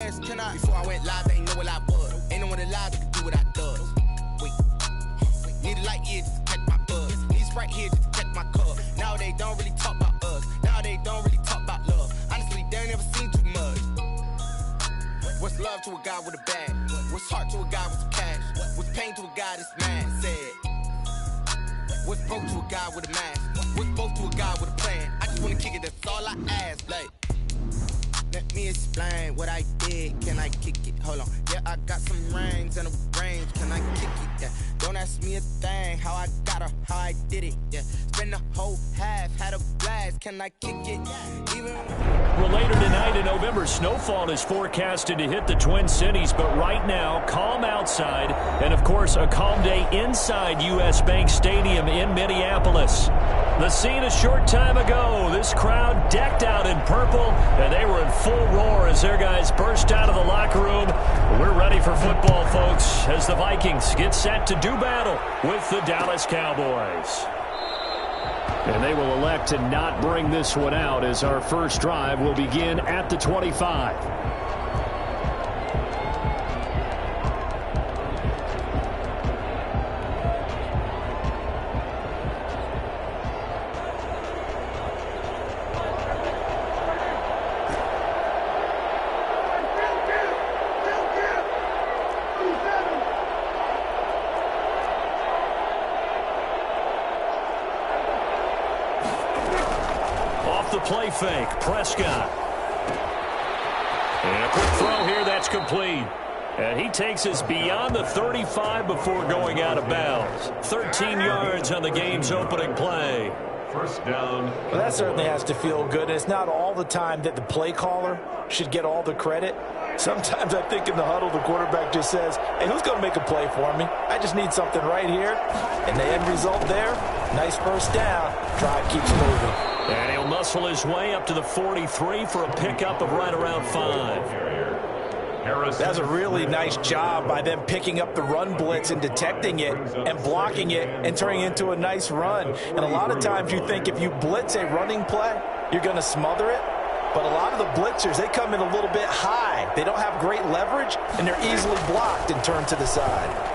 Can I? Before I went live, they ain't know what I was. Ain't no one alive that can do what I does. Wait. Need a light here just to catch my buzz. Need Sprite here just to catch my cup. Now they don't really talk about us. Now they don't really talk about love. Honestly, they ain't never seen too much. What's love to a guy with a bag? What's heart to a guy with some cash? What's pain to a guy that's mad? Said. What's broke to a guy with a mask? What's both to a guy with a plan? I just wanna kick it, that's all I ask. Like, let me explain what I did. Can I kick it? Hold on. Yeah, I got some rings and a range. Can I kick it? Yeah. Don't ask me a thing. How I got her, how I did it. Yeah. Spend the whole half, had a blast. Can I kick it? Even. Well, later tonight in November, snowfall is forecasted to hit the Twin Cities, but right now, calm outside, and of course, a calm day inside U.S. Bank Stadium in Minneapolis. The scene a short time ago, this crowd decked out in purple, and they were in full roar as their guys burst out of the locker room. We're ready for football, folks, as the Vikings get set to do battle with the Dallas Cowboys. And they will elect to not bring this one out as our first drive will begin at the 25. The play fake, Prescott. And a quick throw here, that's complete. And he takes us beyond the 35 before going out of bounds. 13 yards on the game's opening play. First down. Well, that certainly has to feel good. And it's not all the time that the play caller should get all the credit. Sometimes I think in the huddle, the quarterback just says, hey, who's going to make a play for me? I just need something right here. And the end result there, nice first down. Drive keeps moving. And he'll muscle his way up to the 43 for a pickup of right around 5. That's a really nice job by them picking up the run blitz and detecting it and blocking it and turning it into a nice run. And a lot of times you think if you blitz a running play, you're going to smother it. But a lot of the blitzers, they come in a little bit high. They don't have great leverage, and they're easily blocked and turned to the side.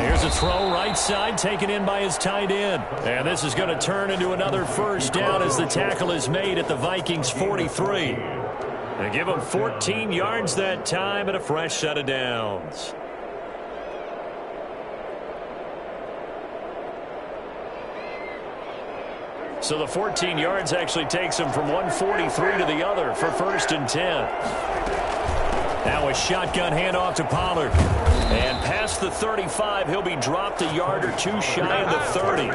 Here's a throw right side taken in by his tight end. And this is going to turn into another first down as the tackle is made at the Vikings 43. They give him 14 yards that time and a fresh set of downs. So the 14 yards actually takes him from 143 to the other for first and 10. Now a shotgun handoff to Pollard. And past the 35, he'll be dropped a yard or two shy of the 30.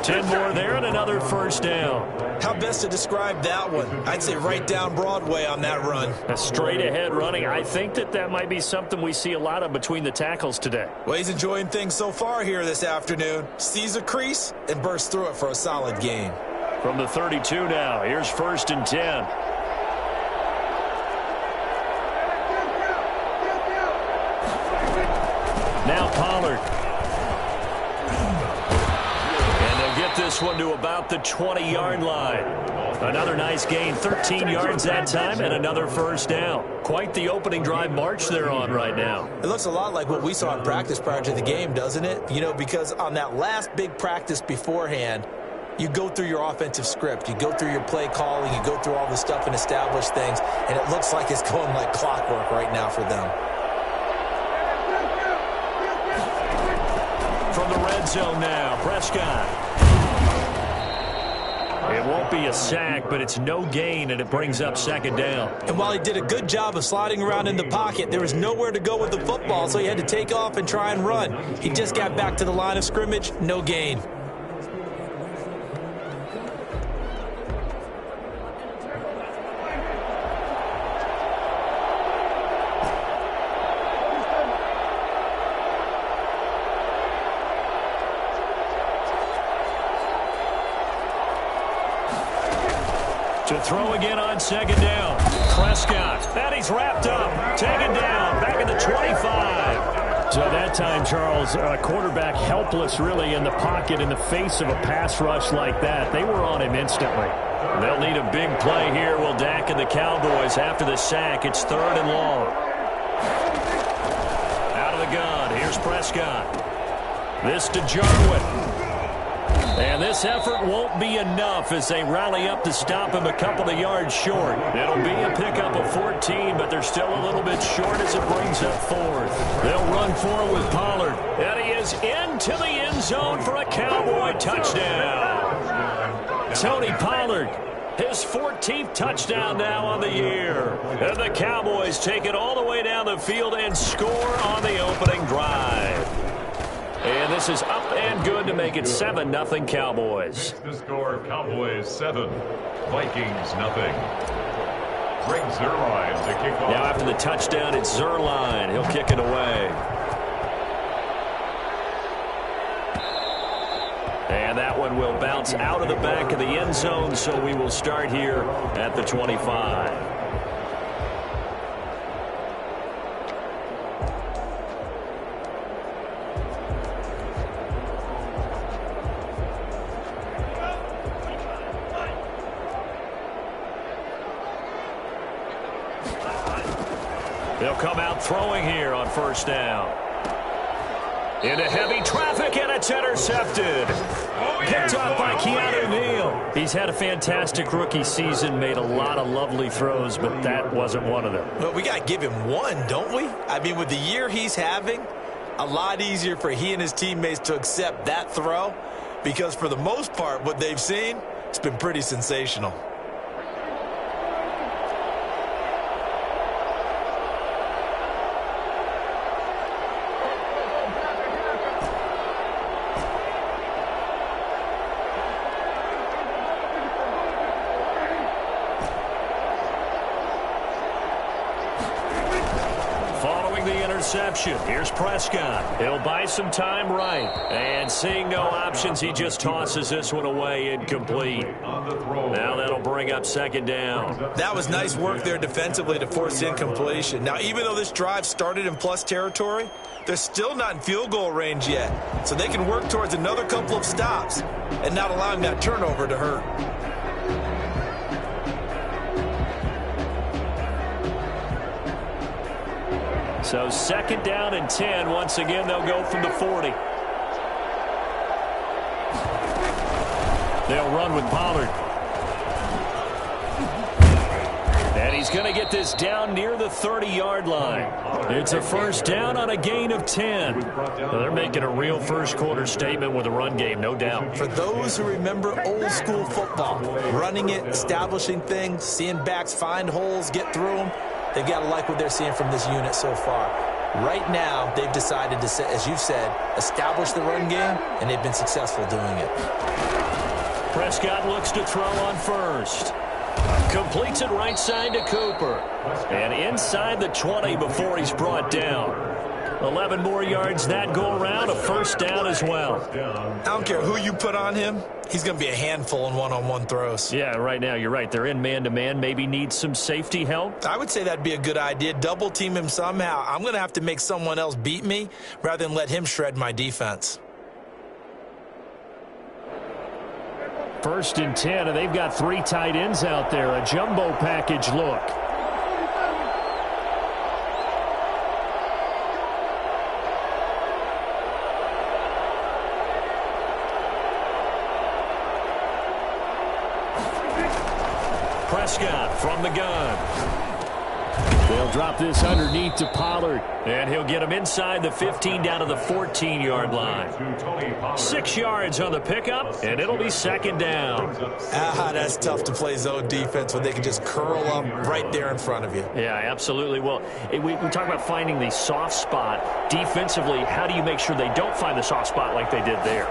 10 more there and another first down. How best to describe that one? I'd say right down Broadway on that run. A straight ahead running. I think that might be something we see a lot of between the tackles today. Well, he's enjoying things so far here this afternoon. Sees a crease and bursts through it for a solid gain. From the 32 now, here's first and 10. Now Pollard. And they'll get this one to about the 20-yard line. Another nice gain, 13 yards that time, and another first down. Quite the opening drive march they're on right now. It looks a lot like what we saw in practice prior to the game, doesn't it? You know, because on that last big practice beforehand, you go through your offensive script, you go through your play calling, you go through all the stuff and establish things, and it looks like it's going like clockwork right now for them. From the red zone now, Prescott. It won't be a sack, but it's no gain, and it brings up second down. And while he did a good job of sliding around in the pocket, there was nowhere to go with the football, so he had to take off and try and run. He just got back to the line of scrimmage, no gain. To throw again on second down. Prescott. And he's wrapped up. Taken down. Back at the 25. So that time, Charles, quarterback helpless really in the pocket in the face of a pass rush like that. They were on him instantly. They'll need a big play here. Will Dak and the Cowboys after the sack. It's 3rd and long. Out of the gun. Here's Prescott. This to Jarwin. And this effort won't be enough as they rally up to stop him a couple of yards short. It'll be a pickup of 14, but they're still a little bit short as it brings up 4th. They'll run 4 with Pollard. And he is into the end zone for a Cowboy touchdown. Tony Pollard, his 14th touchdown now on the year. And the Cowboys take it all the way down the field and score on the opening drive. And this is up and good to make it 7-0 Cowboys. The score, Cowboys 7, Vikings 0. Greg Zuerlein to kick off. Now after the touchdown, it's Zuerlein. He'll kick it away. And that one will bounce out of the back of the end zone, so we will start here at the 25. They'll come out throwing here on 1st down. Into heavy traffic, and it's intercepted. Picked up by Keanu Neal. He's had a fantastic rookie season, made a lot of lovely throws, but that wasn't one of them. Well, we got to give him one, don't we? I mean, with the year he's having, a lot easier for he and his teammates to accept that throw because for the most part, what they've seen, it's been pretty sensational. Here's Prescott. He'll buy some time right. And seeing no options, he just tosses this one away incomplete. Now that'll bring up 2nd down. That was nice work there defensively to force incompletion. Now, even though this drive started in plus territory, they're still not in field goal range yet. So they can work towards another couple of stops and not allowing that turnover to hurt. So 2nd down and 10. Once again, they'll go from the 40. They'll run with Pollard. And he's going to get this down near the 30-yard line. It's a 1st down on a gain of 10. Now they're making a real first-quarter statement with a run game, no doubt. For those who remember old-school football, running it, establishing things, seeing backs find holes, get through them, they've got to like what they're seeing from this unit so far. Right now, they've decided to, as you've said, establish the run game, and they've been successful doing it. Prescott looks to throw on 1st. Completes it right side to Cooper. And inside the 20 before he's brought down. 11 more yards that go around, a 1st down as well. I don't care who you put on him. He's going to be a handful in one-on-one throws. Yeah, right now, you're right. They're in man-to-man. Maybe need some safety help. I would say that'd be a good idea. Double team him somehow. I'm going to have to make someone else beat me rather than let him shred my defense. 1st and 10, and they've got 3 tight ends out there. A jumbo package look. Prescott from the gun. They'll drop this underneath to Pollard, and he'll get him inside the 15 down to the 14-yard line. 6 yards on the pickup, and it'll be 2nd down. That's tough to play zone defense when they can just curl up right there in front of you. Yeah, absolutely. Well, we talk about finding the soft spot. Defensively, how do you make sure they don't find the soft spot like they did there?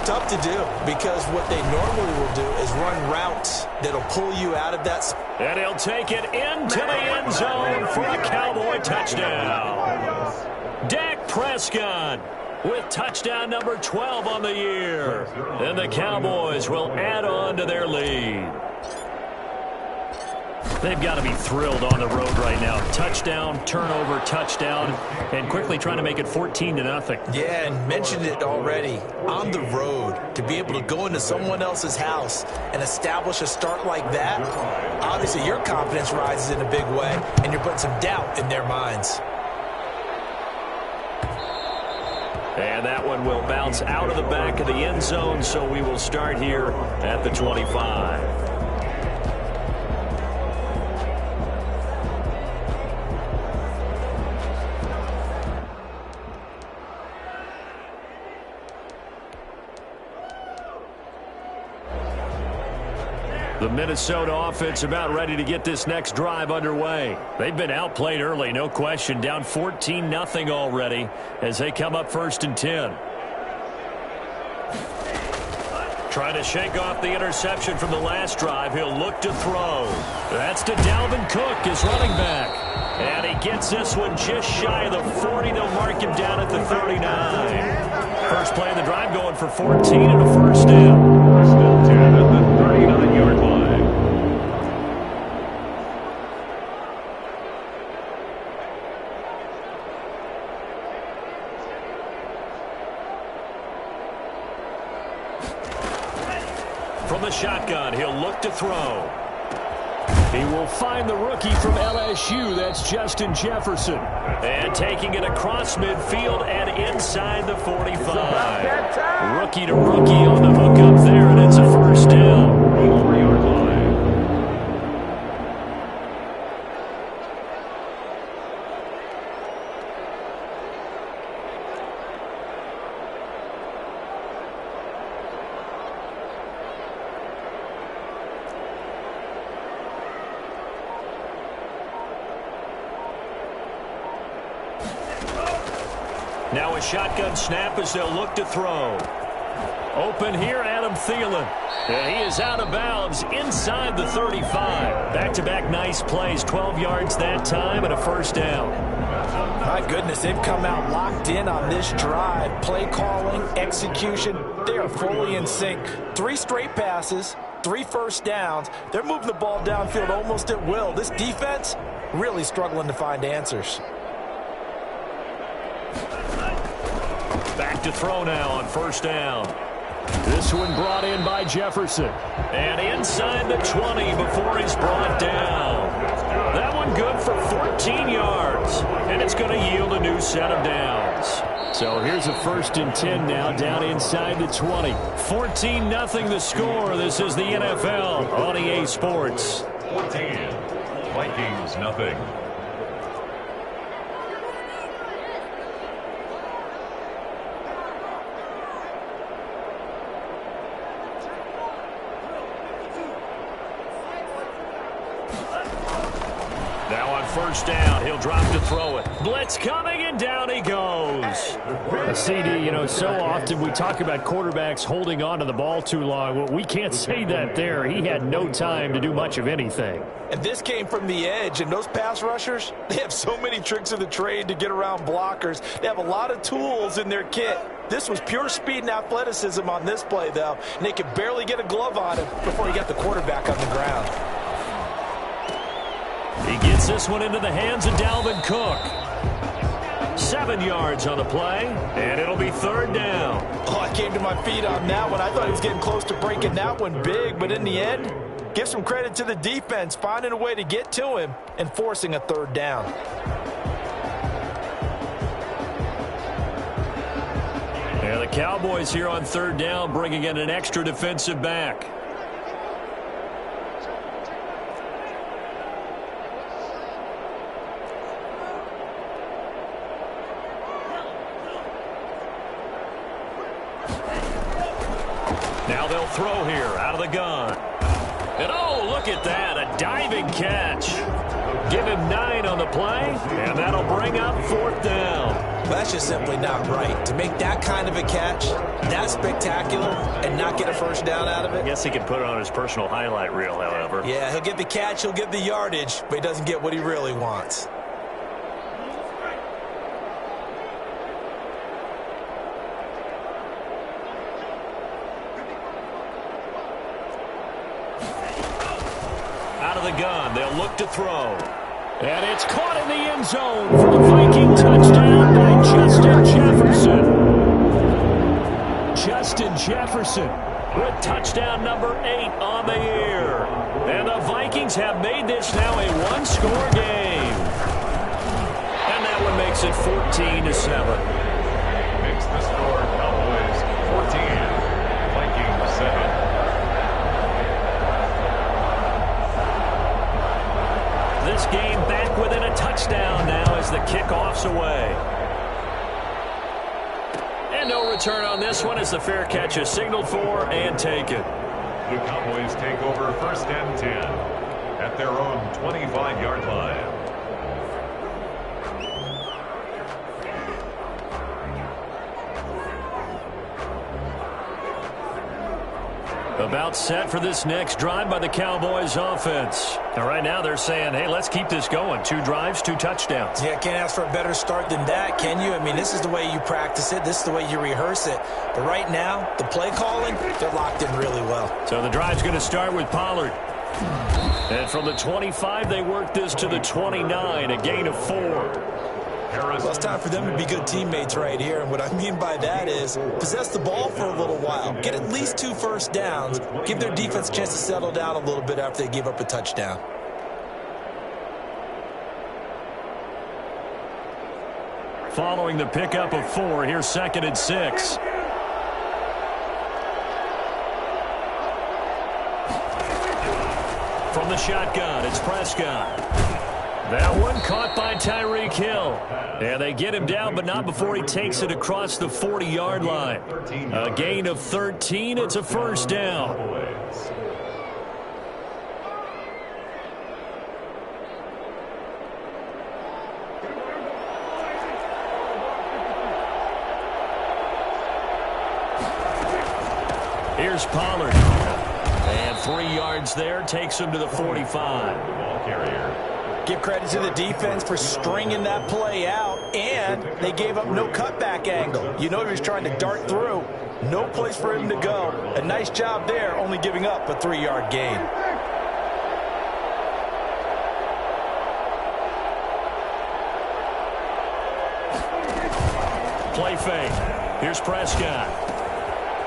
Tough to do, because what they normally will do is run routes that'll pull you out of that spot. And he'll take it into the end zone for a Cowboy touchdown. Dak Prescott with touchdown number 12 on the year. And the Cowboys will add on to their lead. They've got to be thrilled on the road right now. Touchdown, turnover, touchdown, and quickly trying to make it 14-0. Yeah, and mentioned it already. On the road, to be able to go into someone else's house and establish a start like that, obviously your confidence rises in a big way, and you're putting some doubt in their minds. And that one will bounce out of the back of the end zone, so we will start here at the 25. The Minnesota offense about ready to get this next drive underway. They've been outplayed early, no question. Down 14-0 already as they come up 1st and 10. Trying to shake off the interception from the last drive. He'll look to throw. That's to Dalvin Cook, his running back. And he gets this one just shy of the 40. They'll mark him down at the 39. First play of the drive going for 14 and a first down. First and 10 at the 39-yard line. From the shotgun, he'll look to throw. He will find the rookie from LSU. That's Justin Jefferson. And taking it across midfield and inside the 45. Rookie to rookie on the hook up there, and it's a first down. 4-yard line. Now a shotgun snap as they'll look to throw. Open here, Adam Thielen. And he is out of bounds inside the 35. Back-to-back nice plays, 12 yards that time and a first down. My goodness, they've come out locked in on this drive. Play calling, execution, they are fully in sync. 3 straight passes, 3 first downs. They're moving the ball downfield almost at will. This defense really struggling to find answers. Back to throw now on first down. This one brought in by Jefferson. And inside the 20 before he's brought down. That one good for 14 yards. And it's going to yield a new set of downs. So here's a 1st and 10 now down inside the 20. 14-0 the score. This is the NFL on EA Sports. 14. Vikings nothing. Now on first down, he'll drop to throw it. Blitz coming, and down he goes. CD, you know, so often we talk about quarterbacks holding on to the ball too long. Well, we can't say that there. He had no time to do much of anything. And this came from the edge, and those pass rushers, they have so many tricks of the trade to get around blockers. They have a lot of tools in their kit. This was pure speed and athleticism on this play, though, and they could barely get a glove on him before he got the quarterback on the ground. He gets this one into the hands of Dalvin Cook. 7 yards on the play, and it'll be 3rd down. Oh, I came to my feet on that one. I thought he was getting close to breaking that one big, but in the end, give some credit to the defense, finding a way to get to him and forcing a 3rd down. And the Cowboys here on 3rd down, bringing in an extra defensive back. Now they'll throw here out of the gun. And oh, look at that, a diving catch. Give him 9 on the play, and that'll bring up 4th down. That's just simply not right. To make that kind of a catch, that spectacular, and not get a first down out of it. I guess he can put it on his personal highlight reel, however. Yeah, he'll get the catch, he'll get the yardage, but he doesn't get what he really wants. the gun. They'll look to throw. And it's caught in the end zone for the Viking touchdown by Justin Jefferson. Justin Jefferson with touchdown number 8 on the year. And the Vikings have made this now a one-score game. And that one makes it 14-7. Makes the score Cowboys 14, Vikings 7. This game back within a touchdown now as the kickoff's away. And no return on this one as the fair catch is signaled for and taken. The Cowboys take over 1st and 10 at their own 25-yard line. About set for this next drive by the Cowboys offense. And right now they're saying, hey, let's keep this going. 2 drives, 2 touchdowns. Yeah, can't ask for a better start than that, can you? I mean, this is the way you practice it. This is the way you rehearse it. But right now, the play calling, they're locked in really well. So the drive's going to start with Pollard. And from the 25, they work this to the 29, a gain of 4. Well, it's time for them to be good teammates right here. And what I mean by that is possess the ball for a little while. Get at least 2 first downs. Give their defense a chance to settle down a little bit after they give up a touchdown. Following the pickup of 4, here's 2nd and 6. From the shotgun, it's Prescott. That one caught by Tyreek Hill. And they get him down, but not before he takes it across the 40-yard line. A gain of 13. It's a first down. Here's Pollard. And 3 yards there, takes him to the 45. Ball carrier. Give credit to the defense for stringing that play out, and they gave up no cutback angle. You know he was trying to dart through. No place for him to go. A nice job there, only giving up a 3-yard gain. Play fake. Here's Prescott.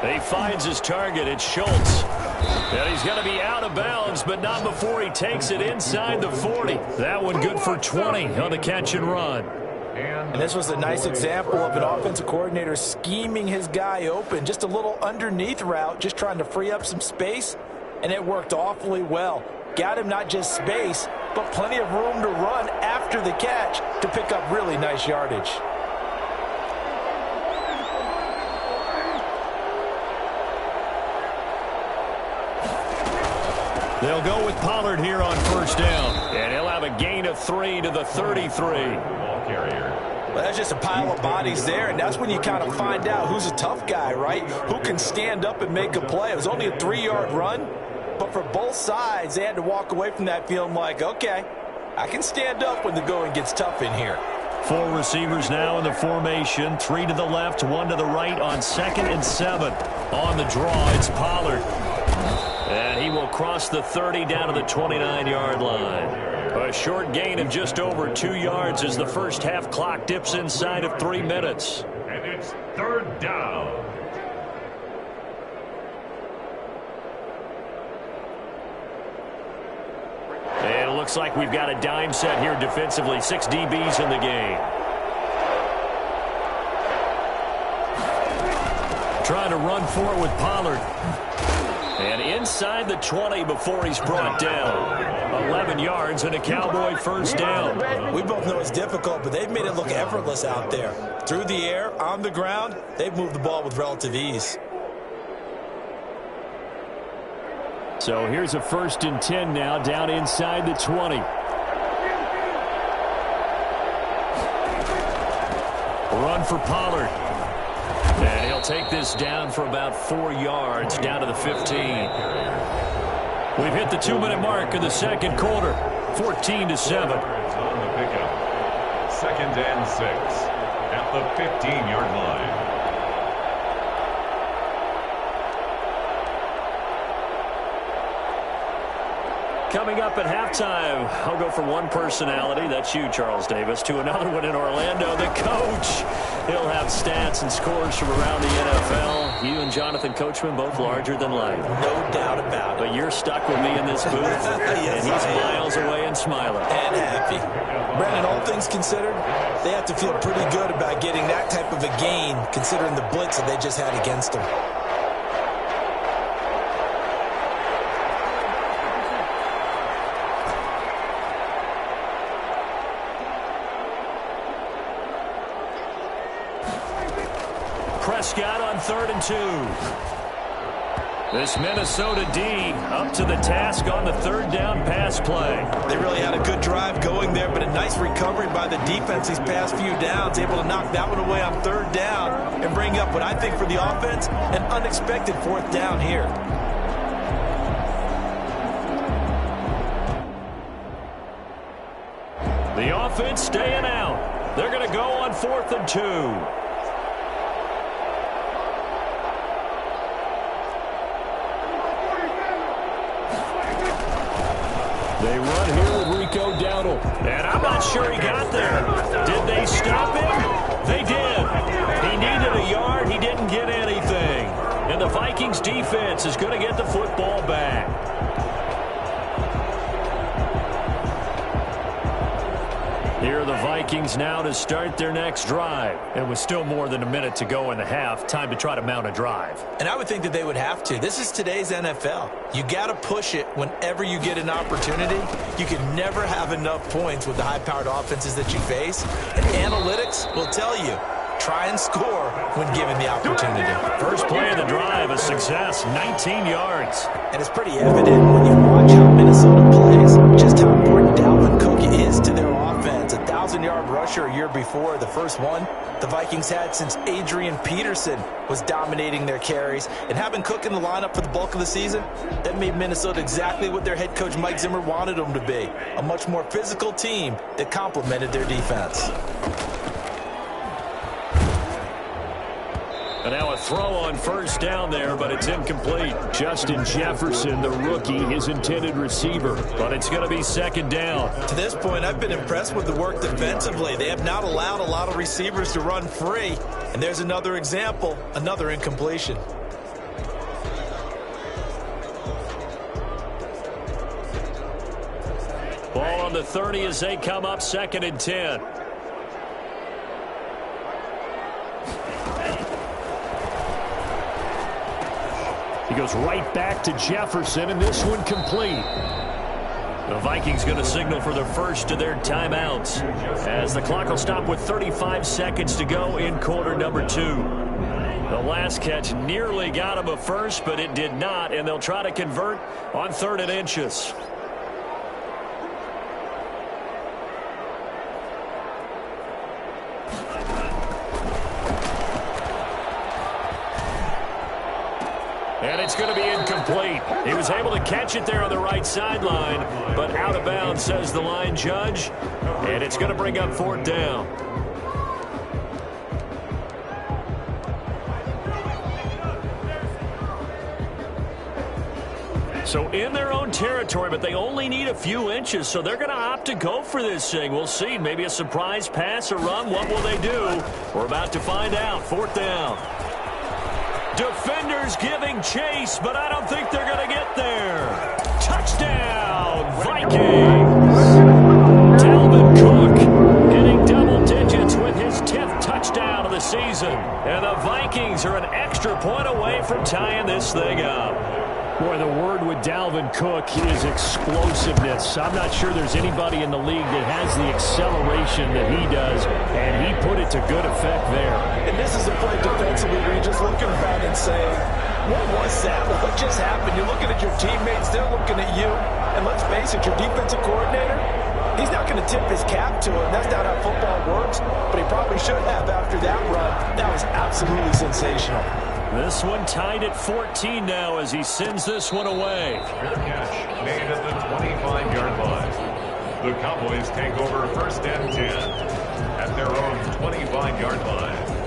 He finds his target. It's Schultz. And he's going to be out of bounds, but not before he takes it inside the 40. That one good for 20 on the catch and run. And this was a nice example of an offensive coordinator scheming his guy open. Just a little underneath route, just trying to free up some space, and it worked awfully well. Got him not just space, but plenty of room to run after the catch to pick up really nice yardage. They'll go with Pollard here on first down. And he'll have a gain of 3 to the 33. Ball carrier. Well, that's just a pile of bodies there, and that's when you kind of find out who's a tough guy, right? Who can stand up and make a play. It was only a 3-yard run, but for both sides, they had to walk away from that feeling like, okay, I can stand up when the going gets tough in here. 4 receivers now in the formation. 3 to the left, 1 to the right on 2nd and 7. On the draw, it's Pollard. And he will cross the 30 down to the 29-yard line. A short gain of just over 2 yards as the first half clock dips inside of 3 minutes. And it's 3rd down. And it looks like we've got a dime set here defensively. 6 DBs in the game. Trying to run for it with Pollard. And inside the 20 before he's brought down. 11 yards and a Cowboy first down. We both know it's difficult, but they've made it look effortless out there. Through the air, on the ground, they've moved the ball with relative ease. So here's a 1st and 10 now, down inside the 20. Run for Pollard. And he'll take this down for about 4 yards, down to the 15. We've hit the 2-minute mark of the second quarter, 14-7. On the pickup. 2nd and 6 at the 15-yard line. Coming up at halftime, I'll go from one personality, that's you, Charles Davis, to another one in Orlando, the coach. He'll have stats and scores from around the NFL. You and Jonathan Coachman both larger than life. No doubt about it. But you're stuck with me in this booth, Yes, and he's miles away and smiling. And happy. Brendan, all things considered, they have to feel pretty good about getting that type of a gain, considering the blitz that they just had against them. Prescott on 3rd and 2. This Minnesota D up to the task on the 3rd down pass play. They really had a good drive going there, but a nice recovery by the defense these past few downs, able to knock that one away on 3rd down and bring up what I think for the offense, an unexpected 4th down here. The offense staying out. They're going to go on 4th and 2. They run here with Rico Dowdle. And I'm not sure he got there. Did they stop him? They did. He needed a yard. He didn't get anything. And the Vikings defense is going to get the football back. Here are the Vikings now to start their next drive. It was still more than a minute to go in the half. Time to try to mount a drive. And I would think that they would have to. This is today's NFL. You got to push it whenever you get an opportunity. You can never have enough points with the high-powered offenses that you face. And analytics will tell you, try and score when given the opportunity. First play of the drive, a success, 19 yards. And it's pretty evident when you watch how Minnesota plays, just how important Dalvin Cook is to their offense. 1,000-yard rusher a year before, the first one the Vikings had since Adrian Peterson was dominating their carries. And having Cook in the lineup for the bulk of the season, that made Minnesota exactly what their head coach Mike Zimmer wanted them to be, a much more physical team that complemented their defense. And now a throw on 1st down there, but it's incomplete. Justin Jefferson, the rookie, his intended receiver. But it's going to be 2nd down. To this point, I've been impressed with the work defensively. They have not allowed a lot of receivers to run free. And there's another example, another incompletion. Ball on the 30 as they come up 2nd and 10. He goes right back to Jefferson, and this one complete. The Vikings going to signal for the first of their timeouts as the clock will stop with 35 seconds to go in quarter number 2. The last catch nearly got him a first, but it did not, and they'll try to convert on 3rd and inches. And it's going to be incomplete. He was able to catch it there on the right sideline, but out of bounds, says the line judge. And it's going to bring up 4th down. So in their own territory, but they only need a few inches, so they're going to opt to go for this thing. We'll see. Maybe a surprise pass or run. What will they do? We're about to find out. 4th down. Defenders giving chase, but I don't think they're going to get there. Touchdown, Vikings! Dalvin Cook hitting double digits with his 10th touchdown of the season. And the Vikings are an extra point away from tying this thing up. Boy, the word with Dalvin Cook is explosiveness. I'm not sure there's anybody in the league that has the acceleration that he does, and he put it to good effect there. And this is a play defensively where you're just looking around and saying, what was that? What just happened? You're looking at your teammates, they're looking at you, and let's face it, your defensive coordinator, he's not going to tip his cap to him. That's not how football works, but he probably should have after that run. That was absolutely sensational. This one tied at 14 now as he sends this one away. Fair catch made at the 25-yard line. The Cowboys take over 1st and 10 at their own 25-yard line.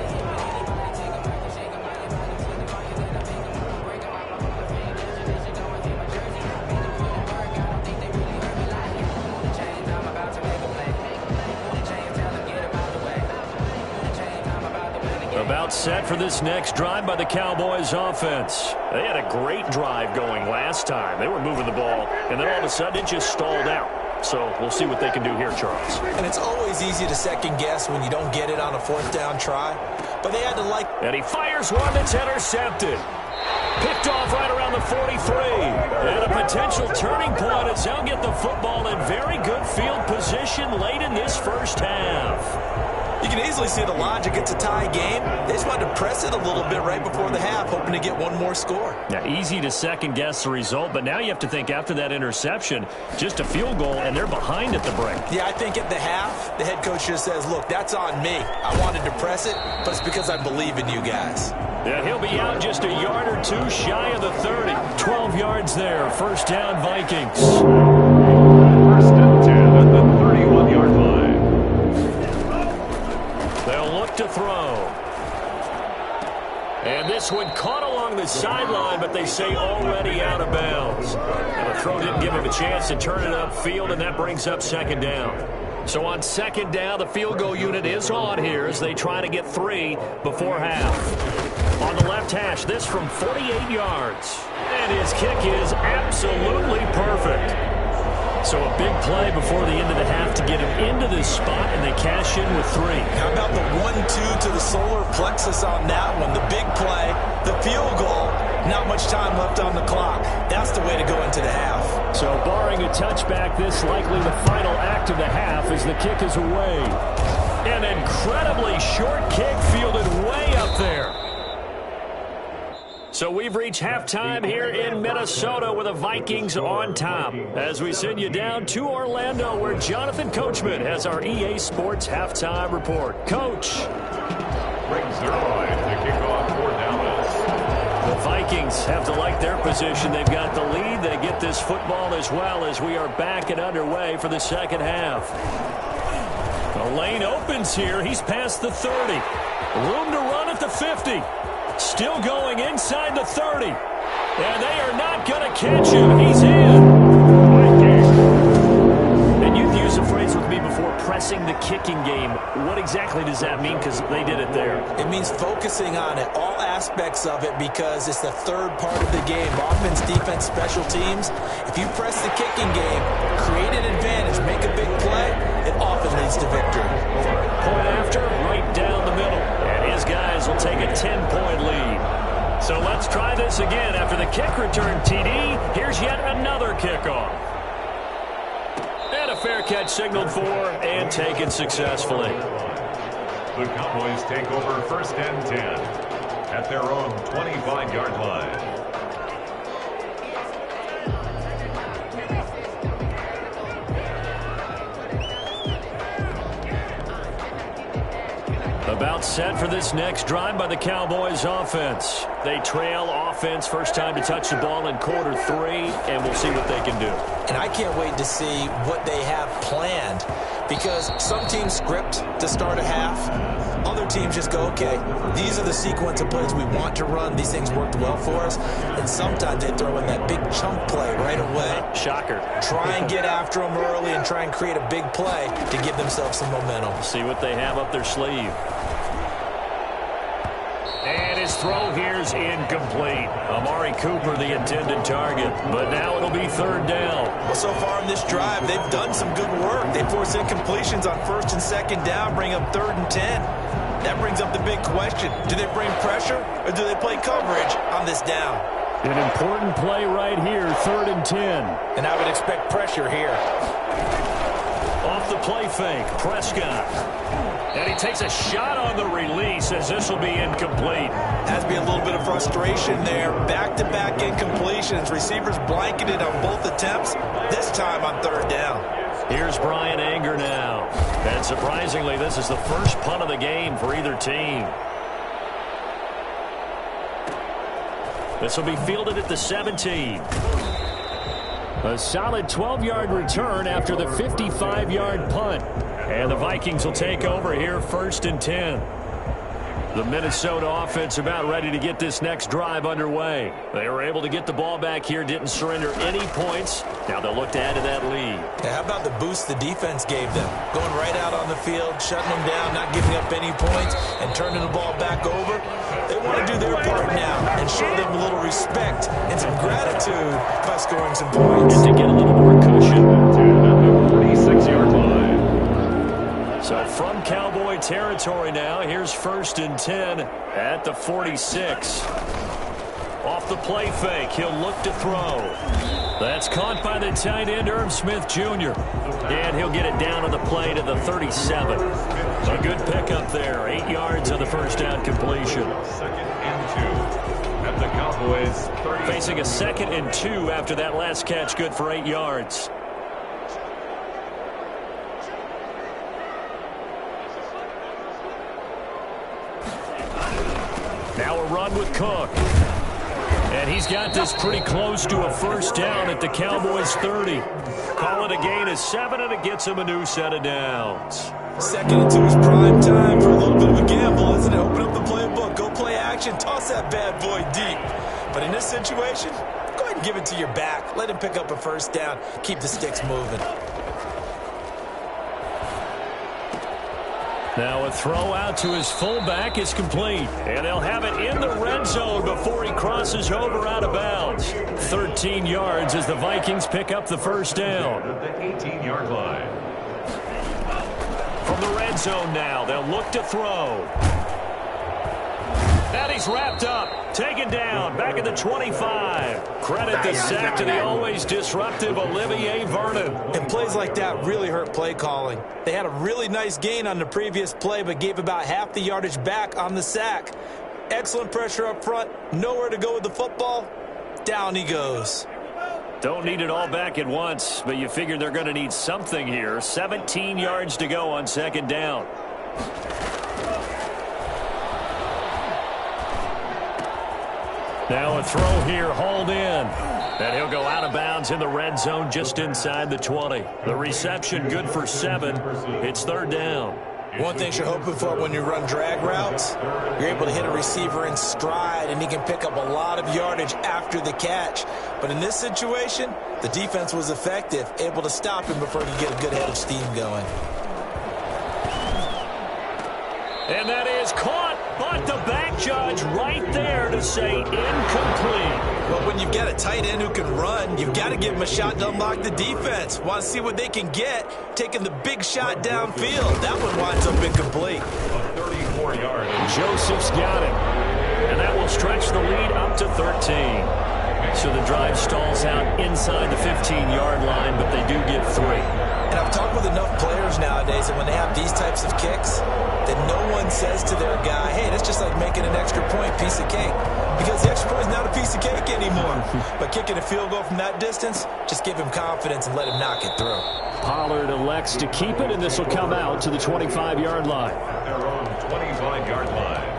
About set for this next drive by the Cowboys offense. They had a great drive going last time. They were moving the ball, and then all of a sudden it just stalled out. So we'll see what they can do here, Charles. And it's always easy to second guess when you don't get it on a fourth down try. But they had to like... And he fires one that's intercepted. Picked off right around the 43. And a potential turning point as they'll get the football in very good field position late in this first half. You can easily see the logic. It's a tie game. They just wanted to press it a little bit right before the half, hoping to get one more score. Yeah, easy to second-guess the result, but now you have to think after that interception, just a field goal, and they're behind at the break. Yeah, I think at the half, the head coach just says, look, that's on me. I wanted to press it, but it's because I believe in you guys. Yeah, he'll be out just a yard or two shy of the 30. 12 yards there. First down, Vikings. First and 10 at the 31-yard line. They'll look to throw. And this one caught along the sideline, but they say already out of bounds. And the throw didn't give him a chance to turn it upfield, and that brings up second down. So on second down, the field goal unit is on here as they try to get 3 before half. On the left hash, this from 48 yards. And his kick is absolutely perfect. So a big play before the end of the half to get him into this spot, and they cash in with 3. How about the 1-2 to the solar plexus on that one? The big play, the field goal, not much time left on the clock. That's the way to go into the half. So barring a touchback, this likely the final act of the half as the kick is away. An incredibly short kick fielded way up there. So we've reached halftime here in Minnesota with the Vikings on top. As we send you down to Orlando where Jonathan Coachman has our EA Sports halftime report. Coach. Brings their line to kick off for Dallas. The Vikings have to like their position. They've got the lead. They get this football as well as we are back and underway for the second half. The lane opens here. He's past the 30. Room to run at the 50. Still going inside the 30. And they are not going to catch him. He's in. And you've used a phrase with me before, pressing the kicking game. What exactly does that mean? Because they did it there. It means focusing on it, all aspects of it, because it's the third part of the game. Offense, defense, special teams. If you press the kicking game, create an advantage, make a big play, it often leads to victory. Point after, right down the middle. And his guys will take a 10-point lead. So let's try this again. After the kick return TD, here's yet another kickoff. And a fair catch signaled for and taken successfully. The Cowboys take over first and 10 at their own 25-yard line. About set for this next drive by the Cowboys offense. They trail offense first time to touch the ball in quarter 3, and we'll see what they can do. And I can't wait to see what they have planned, because some teams script to start a half. Other teams just go, okay, these are the sequence of plays we want to run. These things worked well for us. And sometimes they throw in that big chunk play right away. Shocker. Try and get after them early and try and create a big play to give themselves some momentum. See what they have up their sleeve. And his throw here's incomplete. Amari Cooper, the intended target. But now it'll be third down. Well, so far in this drive, they've done some good work. They force incompletions on first and second down, bring up third and 10. That brings up the big question. Do they bring pressure or do they play coverage on this down? An important play right here, third and 10. And I would expect pressure here. Off the play fake, Prescott. And he takes a shot on the release as this will be incomplete. Has to be a little bit of frustration there. Back-to-back incompletions. Receivers blanketed on both attempts, this time on third down. Here's Brian Anger now. And surprisingly, this is the first punt of the game for either team. This will be fielded at the 17. A solid 12-yard return after the 55-yard punt. And the Vikings will take over here first and 10. The Minnesota offense about ready to get this next drive underway. They were able to get the ball back here, didn't surrender any points. Now they'll look to add to that lead. How about the boost the defense gave them? Going right out on the field, shutting them down, not giving up any points, and turning the ball back over. They want to do their part now and show them a little respect and some gratitude by scoring some points. And to get a little more cushion. At the 46-yard line. So from Cowboy territory now, here's 1st and 10 at the 46. Off the play fake, he'll look to throw. That's caught by the tight end, Irv Smith Jr. And he'll get it down on the play to the 37. A good pickup there, 8 yards on the first down completion. 2nd and 2 at the Cowboys 30. Facing a 2nd and 2 after that last catch, good for 8 yards. Now a run with Cook. And he's got this pretty close to a first down at the Cowboys 30. Call it a gain of 7, and it gets him a new set of downs. 2nd and 2 is prime time for a little bit of a gamble, isn't it? Open up the playbook, go play action, toss that bad boy deep. But in this situation, go ahead and give it to your back. Let him pick up a first down, keep the sticks moving. Now a throw out to his fullback is complete. And they'll have it in the red zone before he crosses over out of bounds. 13 yards as the Vikings pick up the first down. At the 18-yard line. From the red zone now, they'll look to throw. And he's wrapped up, taken down, back at the 25. Credit the sack to the always disruptive Olivier Vernon. And plays like that really hurt play calling. They had a really nice gain on the previous play, but gave about half the yardage back on the sack. Excellent pressure up front, nowhere to go with the football. Down he goes. Don't need it all back at once, but you figure they're going to need something here. 17 yards to go on 2nd down. Now a throw here, hauled in. And he'll go out of bounds in the red zone just inside the 20. The reception good for 7. It's 3rd down. One thing you're hoping for when you run drag routes, you're able to hit a receiver in stride, and he can pick up a lot of yardage after the catch. But in this situation, the defense was effective, able to stop him before he could get a good head of steam going. And that is caught, but the back judge right there to say incomplete. Well, when you've got a tight end who can run, you've got to give him a shot to unlock the defense. Want to see what they can get, taking the big shot downfield. That one winds up incomplete. 34 yards. Joseph's got it. And that will stretch the lead up to 13. So the drive stalls out inside the 15-yard line, but they do get 3. And I've talked with enough players nowadays, and when they have these types of kicks, that no one says to their guy, hey, that's just like making an extra point piece of cake. Because the extra point is not a piece of cake anymore. But kicking a field goal from that distance, just give him confidence and let him knock it through. Pollard elects to keep it, and this will come out to the 25-yard line. At their own 25-yard line.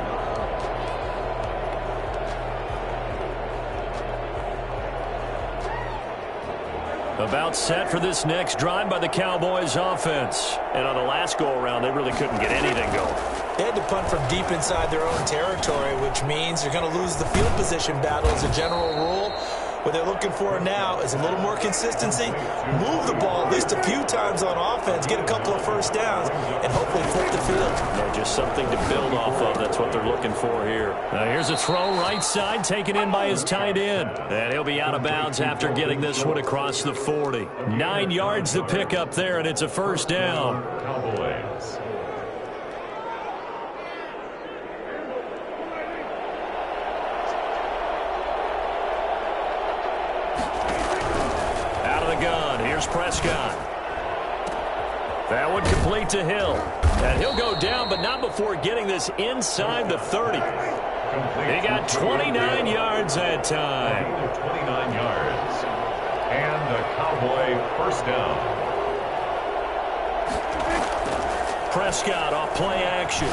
About set for this next drive by the Cowboys offense. And on the last go-around, they really couldn't get anything going. They had to punt from deep inside their own territory, which means you're going to lose the field position battle as a general rule. What they're looking for now is a little more consistency, move the ball at least a few times on offense, get a couple of first downs, and hopefully flip the field. No, just something to build off of. That's what they're looking for here. Now here's a throw right side, taken in by his tight end. And he'll be out of bounds after getting this one across the 40. 9 yards to pick up there, and it's a first down. Cowboys. Here's Prescott. That one complete to Hill. And he'll go down, but not before getting this inside the 30. He got 29 yards that time. 29 yards. And the Cowboy first down. Prescott off play action.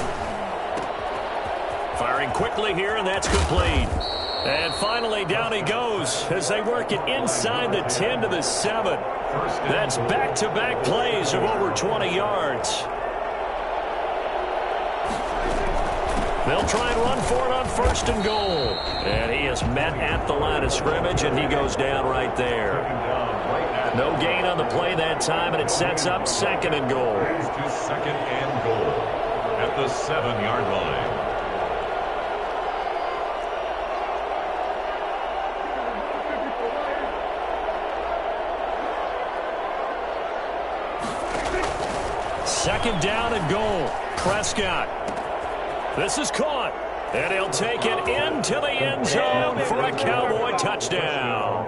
Firing quickly here, and that's complete. And finally, down he goes as they work it inside the 10 to the 7. That's back-to-back plays of over 20 yards. They'll try and run for it on 1st and goal. And he is met at the line of scrimmage, and he goes down right there. No gain on the play that time, and it sets up 2nd and goal. To 2nd and goal at the 7-yard line. Second down and goal. Prescott. This is caught. And he'll take it into the end zone for a Cowboy touchdown.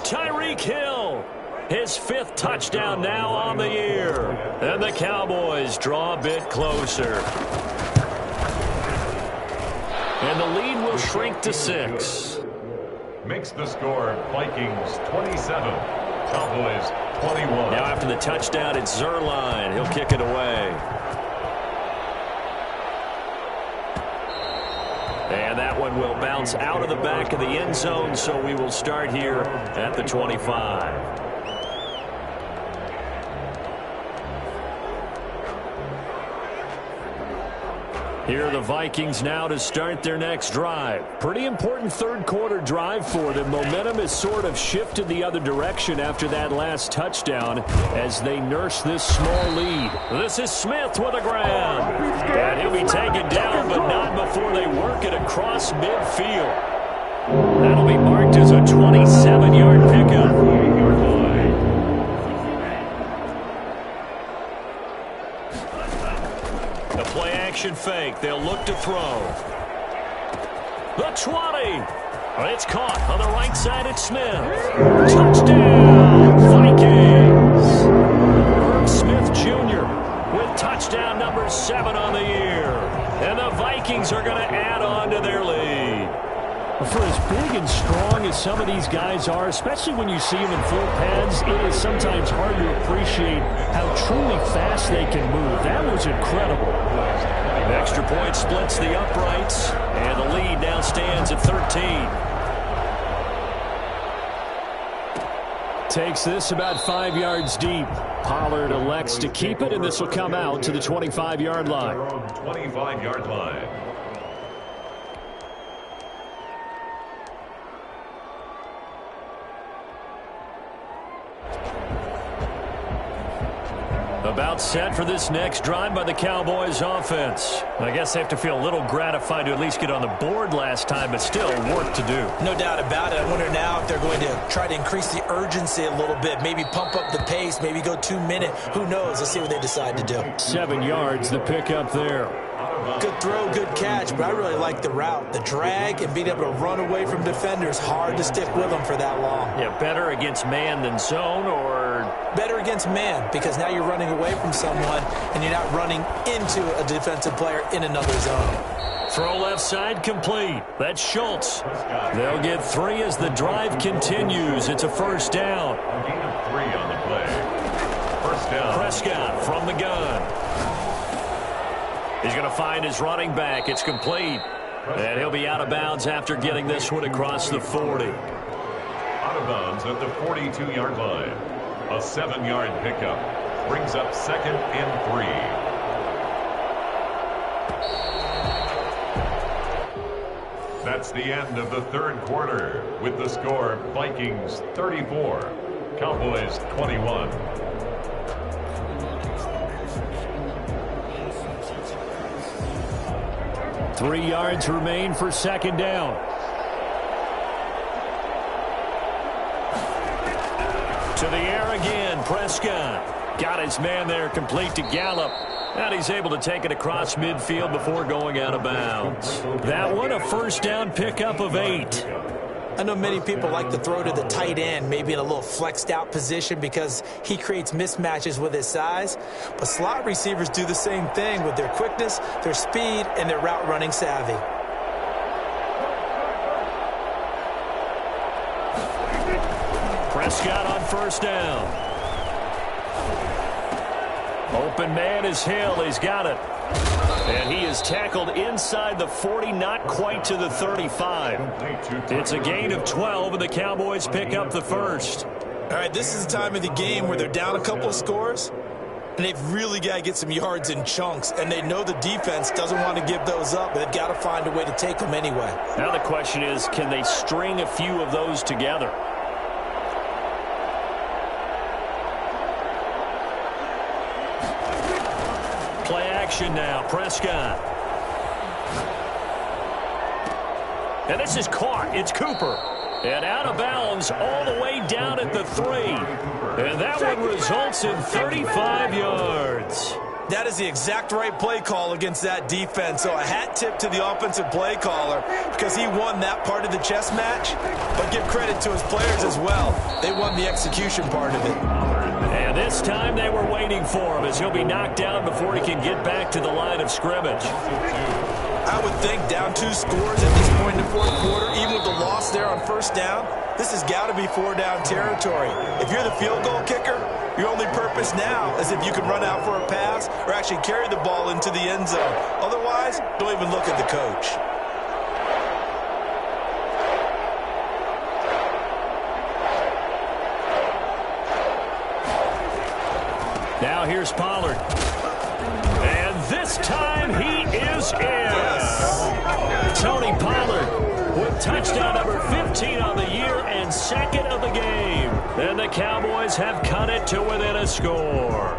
Tyreek Hill, his 5th touchdown now on the year. And the Cowboys draw a bit closer. And the lead will shrink to 6. Makes the score Vikings 27, Cowboys 21. Now after the touchdown, it's Zerline. He'll kick it away. And that one will bounce out of the back of the end zone, so we will start here at the 25. Here are the Vikings now to start their next drive. Pretty important 3rd quarter drive for them. Momentum has sort of shifted the other direction after that last touchdown as they nurse this small lead. This is Smith with a grab. And he'll be taken down, but not before they work it across midfield. That'll be marked as a 27-yard pickup. The play-action fake. They'll look to throw. The 20. It's caught on the right side. It's Smith. Touchdown, Vikings. Herb Smith Jr. with touchdown number 7 on the year. And the Vikings are going to add on to their lead. For as big and strong as some of these guys are, especially when you see them in full pads, it is sometimes hard to appreciate how truly fast they can move. That was incredible. The extra point splits the uprights, and the lead now stands at 13. Takes this about 5 yards deep. Pollard elects to keep it, and this will come out to the 25-yard line. 25-yard line. About set for this next drive by the Cowboys offense. I guess they have to feel a little gratified to at least get on the board last time, but still work to do. No doubt about it. I wonder now if they're going to try to increase the urgency a little bit, maybe pump up the pace, maybe go 2-minute. Who knows? Let's see what they decide to do. 7 yards, the pickup there. Good throw, good catch, but I really like the route. The drag and being able to run away from defenders, hard to stick with them for that long. Yeah, better against man than zone, or? Better against man, because now you're running away from someone and you're not running into a defensive player in another zone. Throw left side complete. That's Schultz. They'll get 3 as the drive continues. It's a first down. A gain of 3 on the play. First down. Prescott from the gun. He's going to find his running back. It's complete. And he'll be out of bounds after getting this one across the 40. Out of bounds at the 42-yard line. A 7-yard pickup. Brings up 2nd and 3. That's the end of the 3rd quarter with the score Vikings 34, Cowboys 21. Three yards remain for second down. To the air again, Prescott. Got his man there complete to Gallup. And he's able to take it across midfield before going out of bounds. That one, a first down pickup of 8. I know many people like to throw to the tight end, maybe in a little flexed out position because he creates mismatches with his size. But slot receivers do the same thing with their quickness, their speed, and their route running savvy. Prescott on first down. Open man is Hill. He's got it. And he is tackled inside the 40, not quite to the 35. It's a gain of 12, and the Cowboys pick up the first. All right, this is the time of the game where they're down a couple of scores. And they've really got to get some yards in chunks, and they know the defense doesn't want to give those up, but they've got to find a way to take them anyway. Now the question is, can they string a few of those together? Play action now, Prescott. And this is caught. It's Cooper. And out of bounds all the way down at the 3. And that one results in 35 yards. That is the exact right play call against that defense. So a hat tip to the offensive play caller because he won that part of the chess match. But give credit to his players as well. They won the execution part of it. And this time they were waiting for him as he'll be knocked down before he can get back to the line of scrimmage. I would think down 2 scores at this point in the fourth quarter, even with the loss there on first down, this has got to be 4-down territory. If you're the field goal kicker, your only purpose now is if you can run out for a pass or actually carry the ball into the end zone. Otherwise, don't even look at the coach. Now here's Pollard. And this time he is in. Tony Pollard with touchdown number 15 on the year and second of the game. And the Cowboys have cut it to within a score.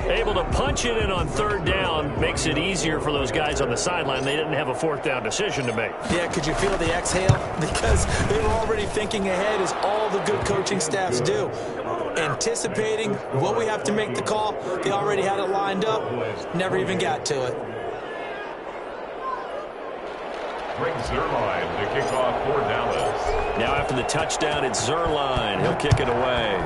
Able to punch it in on third down makes it easier for those guys on the sideline. They didn't have a fourth down decision to make. Yeah, could you feel the exhale? Because they were already thinking ahead as all the good coaching staffs do. Anticipating what we have to make the call. They already had it lined up. Never even got to it. Greg Zuerlein to kick off for Dallas. Now after the touchdown, it's Zuerlein. He'll kick it away.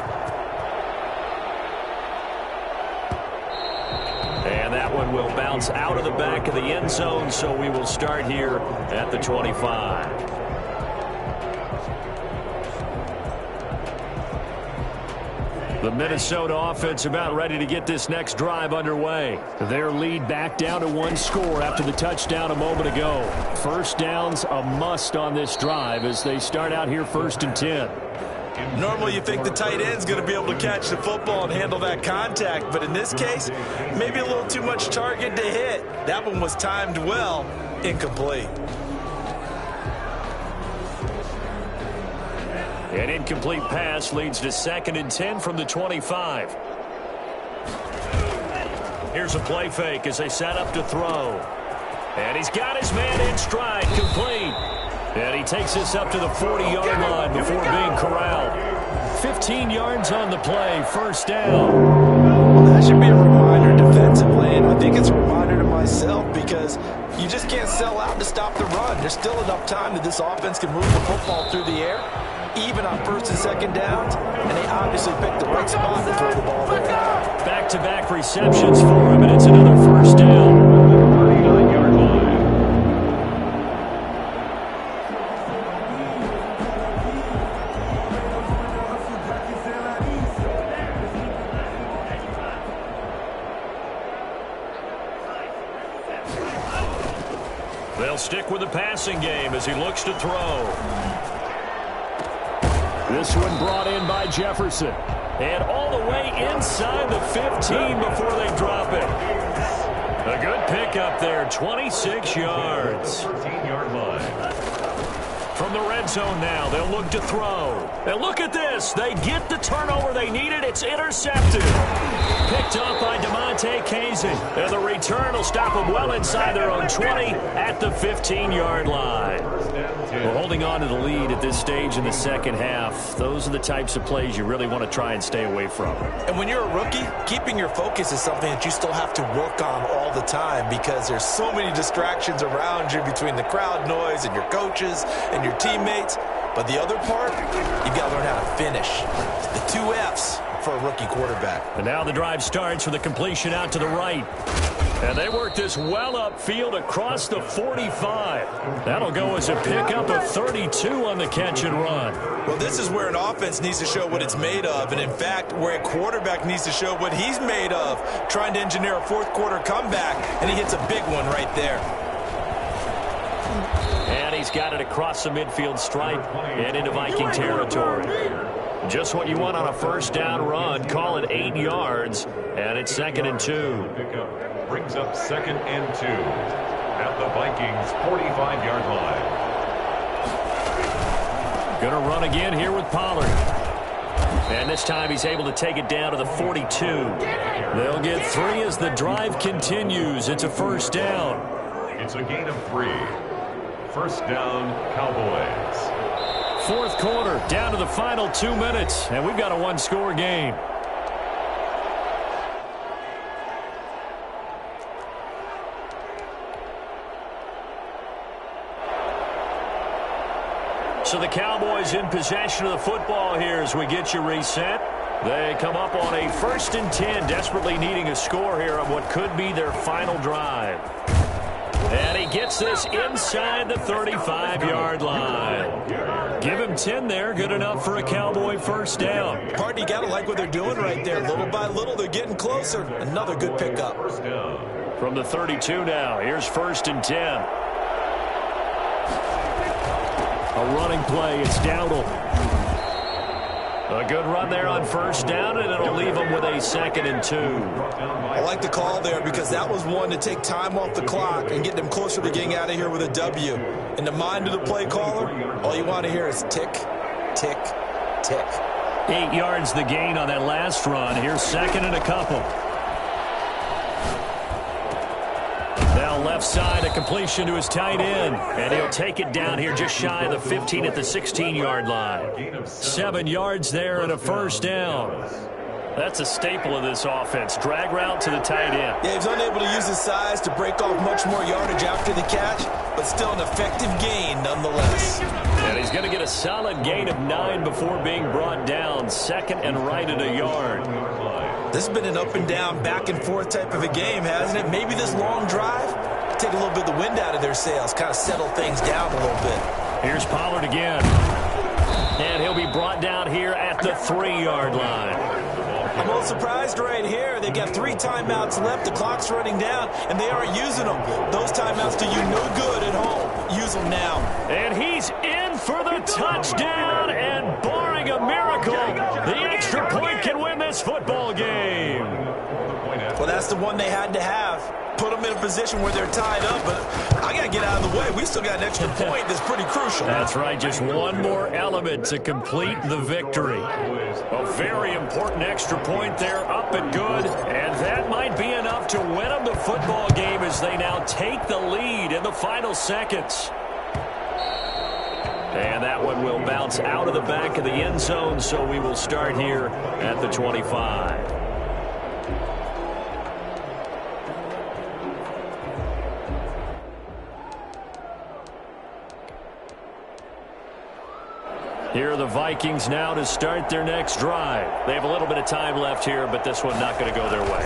And that one will bounce out of the back of the end zone, so we will start here at the 25. The Minnesota offense about ready to get this next drive underway. Their lead back down to 1 score after the touchdown a moment ago. First down's a must on this drive as they start out here 1st and 10. Normally you think the tight end's going to be able to catch the football and handle that contact, but in this case, maybe a little too much target to hit. That one was timed well, incomplete. An incomplete pass leads to 2nd and 10 from the 25. Here's a play fake as they set up to throw. And he's got his man in stride, complete. And he takes this up to the 40-yard line before being corralled. 15 yards on the play, first down. Well, that should be a reminder defensively, and I think it's a reminder to myself because you just can't sell out to stop the run. There's still enough time that this offense can move the football through the air, even on 1st and 2nd downs, and they obviously picked the right spot to throw the ball there. Back-to-back receptions for him, and it's another first down. 39-yard line. They'll stick with the passing game as he looks to throw. This one brought in by Jefferson. And all the way inside the 15 before they drop it. A good pickup there, 26 yards. 13-yard line. From the red zone now, they'll look to throw. And look at this. They get the turnover they needed. It's intercepted. Picked up by DeMonte Casey. And the return will stop them well inside their own 20 at the 15-yard line. We're holding on to the lead at this stage in the second half. Those are the types of plays you really want to try and stay away from. And when you're a rookie, keeping your focus is something that you still have to work on all the time because there's so many distractions around you between the crowd noise and your coaches and your teammates. But the other part, you've got to learn how to finish. The 2 F's for a rookie quarterback. And now the drive starts with a completion out to the right. And they work this well upfield across the 45. That'll go as a pickup of 32 on the catch and run. Well, this is where an offense needs to show what it's made of. And, in fact, where a quarterback needs to show what he's made of, trying to engineer a fourth-quarter comeback. And he hits a big one right there. And he's got it across the midfield stripe and into Viking territory. Just what you want on a first down run. Call it 8 yards, and it's 2nd and 2. Pickup brings up 2nd and 2 at the Vikings' 45-yard line. Going to run again here with Pollard. And this time he's able to take it down to the 42. They'll get 3 as the drive continues. It's a first down. It's a gain of 3. First down, Cowboys. 4th quarter, down to the final 2 minutes, and we've got a one-score game. So the Cowboys in possession of the football here as we get you reset. They come up on a 1st and 10, desperately needing a score here on what could be their final drive. And he gets this inside the 35-yard line. Give him 10 there, good enough for a Cowboy first down. Party, you got to like what they're doing right there. Little by little, they're getting closer. Another good pickup. From the 32 now, here's 1st and 10. A running play, it's Dowdle. A good run there on first down, and it'll leave them with a 2nd and 2. I like the call there because that was one to take time off the clock and get them closer to getting out of here with a W. In the mind of the play caller, all you want to hear is tick, tick, tick. 8 yards the gain on that last run. Here's 2nd and a couple. Now left side, a completion to his tight end. And he'll take it down here just shy of the 15 at the 16-yard line. 7 yards there and a first down. That's a staple of this offense. Drag route to the tight end. Yeah, he's unable to use his size to break off much more yardage after the catch, but still an effective gain nonetheless. And he's going to get a solid gain of 9 before being brought down. 2nd and right at a yard. This has been an up and down, back and forth type of a game, hasn't it? Maybe this long drive, take a little bit of the wind out of their sails, kind of settle things down a little bit. Here's Pollard again. And he'll be brought down here at the 3-yard line. I'm a little surprised right here. They've got 3 timeouts left. The clock's running down, and they aren't using them. Those timeouts do you no good at home. Use them now. And he's in for the touchdown, and barring a miracle, the extra point can win this football game. Well, that's the one they had to have. Put them in a position where they're tied up, but I got to get out of the way. We still got an extra point that's pretty crucial. That's right. Just one more element to complete the victory. A very important extra point there, up and good. And that might be enough to win them the football game as they now take the lead in the final seconds. And that one will bounce out of the back of the end zone, so we will start here at the 25. Here are the Vikings now to start their next drive. They have a little bit of time left here, but this one not going to go their way.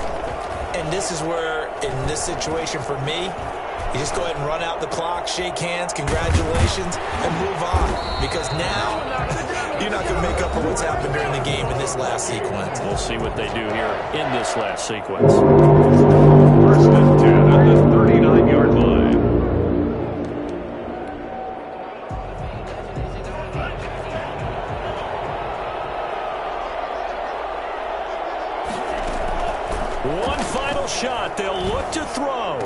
And this is where, in this situation for me, you just go ahead and run out the clock, shake hands, congratulations, and move on. Because now, you're not going to make up for what's happened during the game in this last sequence. We'll see what they do here in this last sequence. 1st and 10 at the 39-yard line. One final shot. They'll look to throw.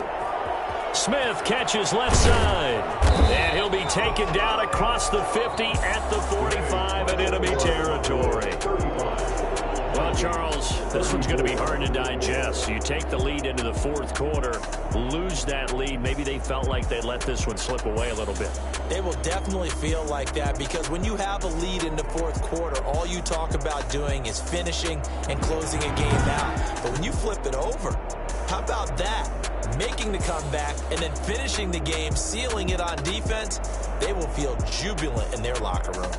Smith catches left side. And he'll be taken down across the 50 at the 45 in enemy territory. Well, Charles, this one's going to be hard to digest. You take the lead into the 4th quarter, lose that lead. Maybe they felt like they let this one slip away a little bit. They will definitely feel like that because when you have a lead in the 4th quarter, all you talk about doing is finishing and closing a game out. But when you flip it over, how about that? Making the comeback and then finishing the game, sealing it on defense, they will feel jubilant in their locker room.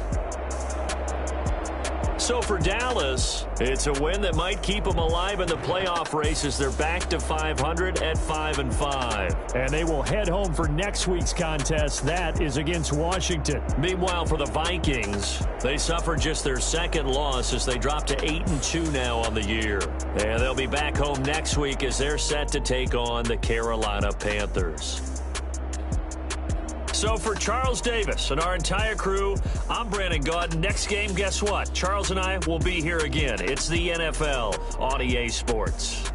So for Dallas, it's a win that might keep them alive in the playoff race as they're back to 500 at 5-5. And they will head home for next week's contest. That is against Washington. Meanwhile, for the Vikings, they suffered just their 2nd loss as they drop to 8-2 now on the year. And they'll be back home next week as they're set to take on the Carolina Panthers. So for Charles Davis and our entire crew, I'm Brandon Gaudin. Next game, guess what? Charles and I will be here again. It's the NFL on EA Sports.